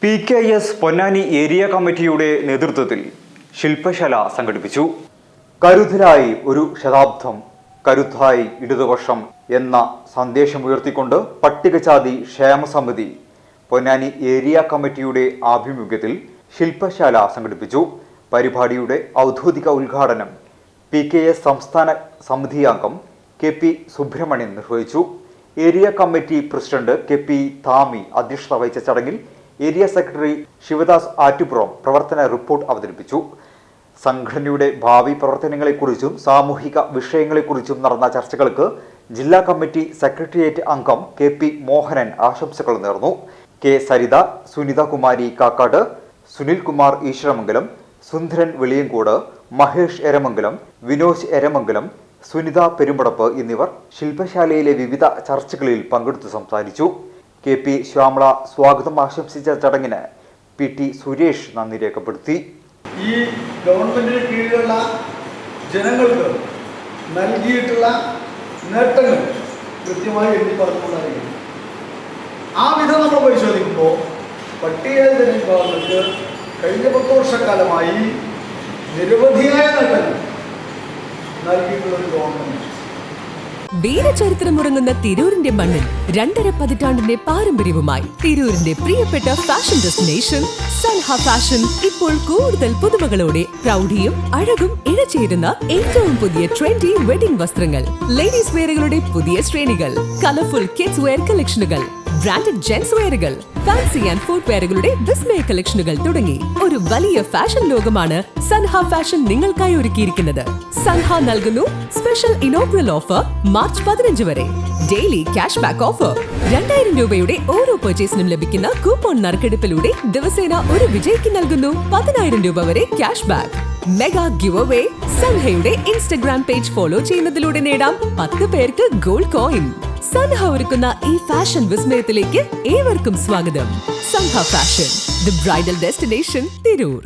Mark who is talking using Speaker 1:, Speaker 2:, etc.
Speaker 1: PKS Ponnani area കമ്മിറ്റിയുടെ നേതൃത്വത്തിൽ ശില്പശാല സംഘടിപ്പിച്ചു. കരുതലായി ഒരു ശതാബ്ദം, കരുത്തായി ഇടതുപക്ഷം എന്ന സന്ദേശമുയർത്തിക്കൊണ്ട് പട്ടികജാതി ക്ഷേമ സമിതി പൊന്നാനി ഏരിയ കമ്മിറ്റിയുടെ ആഭിമുഖ്യത്തിൽ ശില്പശാല സംഘടിപ്പിച്ചു. പരിപാടിയുടെ ഔദ്യോഗിക ഉദ്ഘാടനം PKS സംസ്ഥാന സമിതി അംഗം KP സുബ്രഹ്മണ്യൻ നിർവഹിച്ചു. Area committee president KP Thami അധ്യക്ഷത വഹിച്ച ചടങ്ങിൽ ഏരിയ സെക്രട്ടറി ശിവദാസ് ആറ്റുപുറം പ്രവർത്തന റിപ്പോർട്ട് അവതരിപ്പിച്ചു. സംഘടനയുടെ ഭാവി പ്രവർത്തനങ്ങളെക്കുറിച്ചും സാമൂഹിക വിഷയങ്ങളെക്കുറിച്ചും നടന്ന ചർച്ചകൾക്ക് ജില്ലാ കമ്മിറ്റി സെക്രട്ടേറിയറ്റ് അംഗം KP മോഹനൻ ആശംസകൾ നേർന്നു. K സരിത, സുനിത കുമാരി കാക്കാട്, സുനിൽ കുമാർ ഈശ്വരമംഗലം, സുന്ദരൻ വെളിയങ്കോട്, മഹേഷ് എരമംഗലം, വിനോജ് എരമംഗലം, സുനിത പെരുമ്പടപ്പ് എന്നിവർ ശില്പശാലയിലെ വിവിധ ചർച്ചകളിൽ പങ്കെടുത്തു സംസാരിച്ചു. KP ശ്യാമള സ്വാഗതം ആശംസിച്ച ചടങ്ങിന് PT സുരേഷ് നന്ദി രേഖപ്പെടുത്തി.
Speaker 2: ഈ ഗവൺമെന്റിന് കീഴിലുള്ള ജനങ്ങൾക്ക് നൽകിയിട്ടുള്ള നേട്ടങ്ങൾ കൃത്യമായി എണ്ണി പറഞ്ഞുകൊണ്ടായിരിക്കും. ആ വിധം നമ്മൾ പരിശോധിക്കുമ്പോൾ പട്ടികജാതി വിഭാഗങ്ങൾക്ക് കഴിഞ്ഞ 10 വർഷക്കാലമായി നിരവധിയായ നേട്ടങ്ങൾ നൽകിയിട്ടുള്ള ഒരു ഗവൺമെന്റ്.
Speaker 3: വീരചരിത്രമുറങ്ങുന്ന തിരൂരിന്റെ മണ്ണിൽ 2.5 പതിറ്റാണ്ടിന്റെ പാരമ്പര്യവുമായി തിരൂരിന്റെ പ്രിയപ്പെട്ട ഫാഷൻ ഡെസ്റ്റിനേഷൻ സൻഹ ഫാഷൻ ഇപ്പോൾ കൂടുതൽ പുതുമകളോടെ പ്രൗഢിയും അഴകും ഇഴചേരുന്ന ഏറ്റവും പുതിയ ട്രെൻഡി വെഡിംഗ് വസ്ത്രങ്ങൾ, ലേഡീസ് വെയറുകളുടെ പുതിയ ശ്രേണികൾ, കളർഫുൾ കിഡ്സ് വെയർ കളക്ഷനുകൾ, ബ്രാൻഡഡ് ജെന്റ്സ് വെയറുകൾ, ഫാൻസി ആൻഡ് ഫുഡ് വെയറുകളുടെ വിസ്മയ കളക്ഷനുകൾ തുടങ്ങി ഒരു വലിയ ഫാഷൻ ലോകമാണ് സൻഹ ഫാഷൻ നിങ്ങൾക്കായി ഒരുക്കിയിരിക്കുന്നത്. സൻഹ നൽകുന്നു സ്പെഷ്യൽ ഇനോഗ്രൽ ഓഫർ മാർച്ച് 15 വരെ. ഡെയിലി ക്യാഷ് ബാക്ക് ഓഫർ, 2000 രൂപയുടെ ഓരോ പർച്ചേസിനും ലഭിക്കുന്ന കൂപ്പൺ നറുക്കെടുപ്പിലൂടെ ദിവസേന ഒരു വിജയിക്ക് നൽകുന്നു 10,000 രൂപ വരെ cash back. Mega give away, സൻഹയുടെ ഇൻസ്റ്റഗ്രാം പേജ് ഫോളോ ചെയ്യുന്നതിലൂടെ നേടാം 10 പേർക്ക് ഗോൾഡ് കോയിൻ. സൻഹ ഒരുക്കുന്ന ഈ ഫാഷൻ വിസ്മയത്തിലേക്ക് ഏവർക്കും സ്വാഗതം. Sanha fashion, the bridal destination, Tirur.